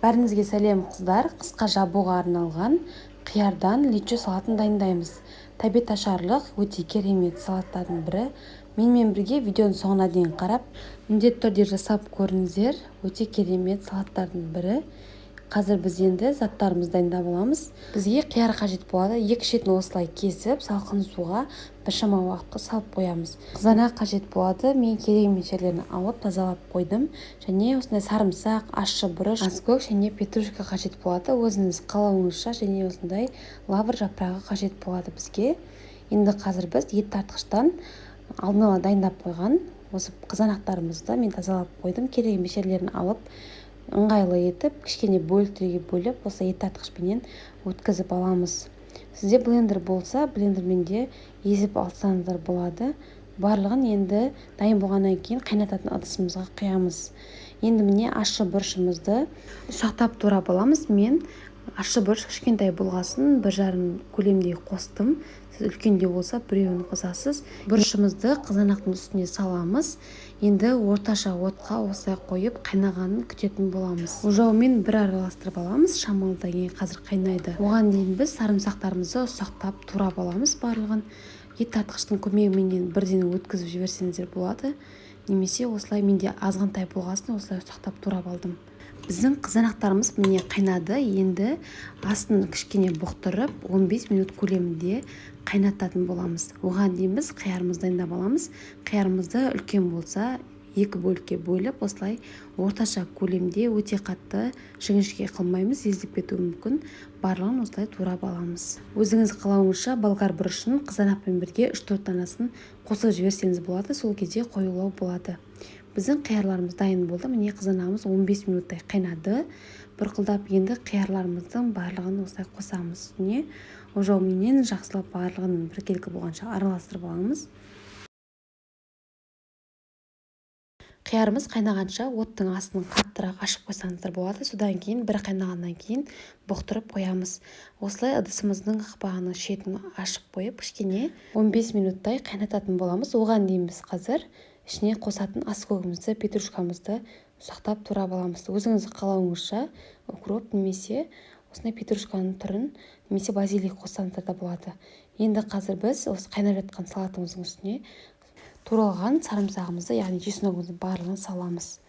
Бәріңізге сәлем қыздар. Қысқа жабуға арналған қиярдан лечо салатын дайындаймыз. Тәбет ашарлық өте керемет салаттардың бірі. Менімен бірге видеоның соңына дейін қарап, міндетті түрде жасап көріңіздер. Өте керемет салаттардың бірі. Қазір біз енді заттарымызды дайындап аламыз. Бізге қияр қажет болады. Екі шетін осылай кесіп, салқын суға біршама уақытқа салып қоямыз. Қызанақ қажет болады. Мен керек мөлшерлерін алып тазалап қойдым. Және осындай сарымсақ, ащы бұрыш, аскөк және петрушка қажет болады. Өзіңіз қалауыңызша және осындай лавр жапырағы қажет болады бізге. Енді қазір біз ет тартқыштан алдын ала дайындап қойған осы қызанақтарымызды мен тазалап қойдым. Керек мөлшерлерін алып ыңғайлы етіп, кішкене бөліктерге бөліп, осы ет тартқышпенен өткізіп аламыз. Сізде блендер болса, блендермен де езіп алсаңыздар болады. Барлығын енді дайын болғаннан кейін қайнататын ыдысымызға құямыз. Енді міне ащы бұрышымызды ұсақтап турап аламыз. Мен ащы бұрыш кішкентай болғасын 1,5 көлемдей қостым. Сіз үлкендеу болса біреуін қосасыз. Бұрышымызды қызанақтың үстіне саламыз. Енді орташа отқа осылай қойып қайнағанын күтетін боламыз. Ожаумен бір араластырып аламыз. Шамалдан кейін қазір қайнайды. Оған дейін біз сарымсақтарымызды ұсақтап турап аламыз барлығын. Ет тартқыштың көмегімен бірден өткізіп жіберсеңіздер болады. Немесе осылай менде азғантай болғасын осылай ұсақтап турап алдым. Біздің қызанақтарымыз міне қайнады. Енді астын кішкене бұқтырып 15 минут көлемінде қайнататын боламыз. Оған дейін біз қиярымызды дайындап аламыз. Қиярымызды үлкен болса 2 бөлікке бөліп, осылай орташа көлемде өте қатты жіңішке қылмаймыз, езіліп кетуі мүмкін. Барлығын осылай турап аламыз. Өзіңіз қалауыңызша болгар бұрышын қызанақпен бірге 3-4 танасын қосып жіберсеңіз болады, сол кезде қоюлау болады. Біздің қиярларымыз дайын болды. Міне қызанағымыз 15 минуттай қайнады. Бұрқылдап, енді қиярларымыздың барлығын осылай қосамыз. Үстіне ожауменен жақсылап барлығын біркелкі болғанша араластырып аламыз. Қиярымыз қайнағанша оттың астын қаттырақ ашып қойсаңыздар болады. Содан кейін бір қайнағаннан кейін бұқтырып қоямыз. Осылай ыдысымыздың қақпағының шетін ашып қойып, кішкене 15 минуттай қайнататын боламыз. Оған дейін біз қазір ішіне қосатын аскөгімізді, петрушкамызды ұсақтап турап аламыз. Өзіңіз қалауыңызша укроп немесе осындай петрушканың түрін немесе базилик қоссаңыздар да болады. Енді қазір біз осы қайнап жатқан салатымыздың үстіне туралған сарымсағымызды, яғни чесногымызды барлығын саламыз.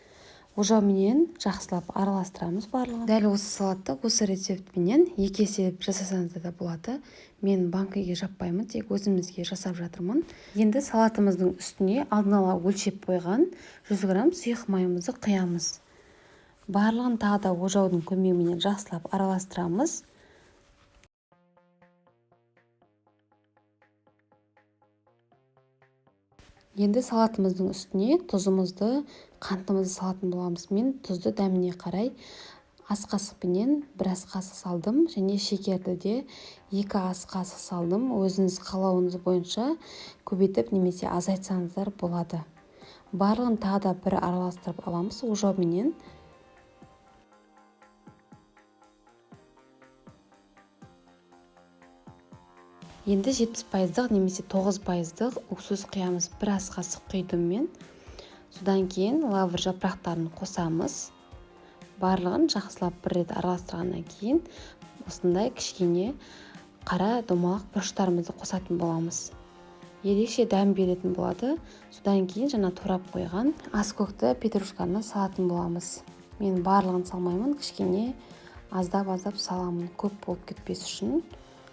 Ожауменен жақсылап араластырамыз барлығын. Дәл осы салатты осы рецептпенен 2 есе жасасаңыздар да болады. Мен банкіге жаппаймын, тек өзімізге жасап жатырмын. Енді салатымыздың үстіне алдын ала өлшеп қойған 100 грамм сұйық майымызды құямыз. Барлығын тағы да ожаудың көмегімен жақсылап араластырамыз. Енді салатымыздың үстіне тұзымызды, қантымызды салатын боламыз. Мен тұзды дәміне қарай ас қасықпенен 1 ас қасық салдым, және шекерді де 2 ас қасық салдым. Өзіңіз қалауыңыз бойынша көбейтіп немесе азайтсаңыздар болады. Барлығын тағы да бір араластырып аламыз ожауменен. Енді 70% немесе 9% уксус құямыз. 1 ас қасық құйдым мен. Содан кейін лавр жапырақтарын қосамыз. Барлығын жақсылап бір рет араластырғаннан кейін осындай кішкене қара домалақ бұрыштарымызды қосатын боламыз. Ерекше дәм беретін болады. Содан кейін жаңа турап қойған аскөкті, петрушканы салатын боламыз. Мен барлығын салмаймын, кішкене аздап саламын, көп болып кетпес үшін.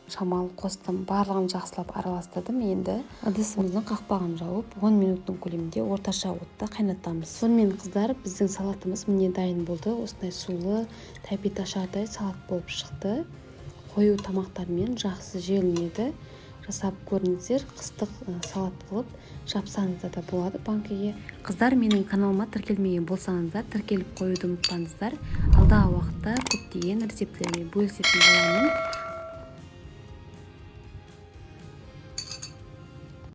Шамалы қостым, барлығын жақсылап араластырдым. Енді ыдысымыздың қақпағын жауып 10 минуттың көлемінде орташа отта қайнатамыз. Сонымен қыздар, біздің салатымыз міне дайын болды. Осындай сулы, тәбет ашардай салат болып шықты. Қою тамақтармен жақсы желінеді. Жасап көріңіздер, қыстық салат қылып жапсаңыздар да болады банкіге. Қыздар, менің каналыма тіркелмеген болсаңыздар, тіркеліп қоюды ұмытпаңыздар. Алдағы уақытта көптеген рецепттермен бөлісетін боламын.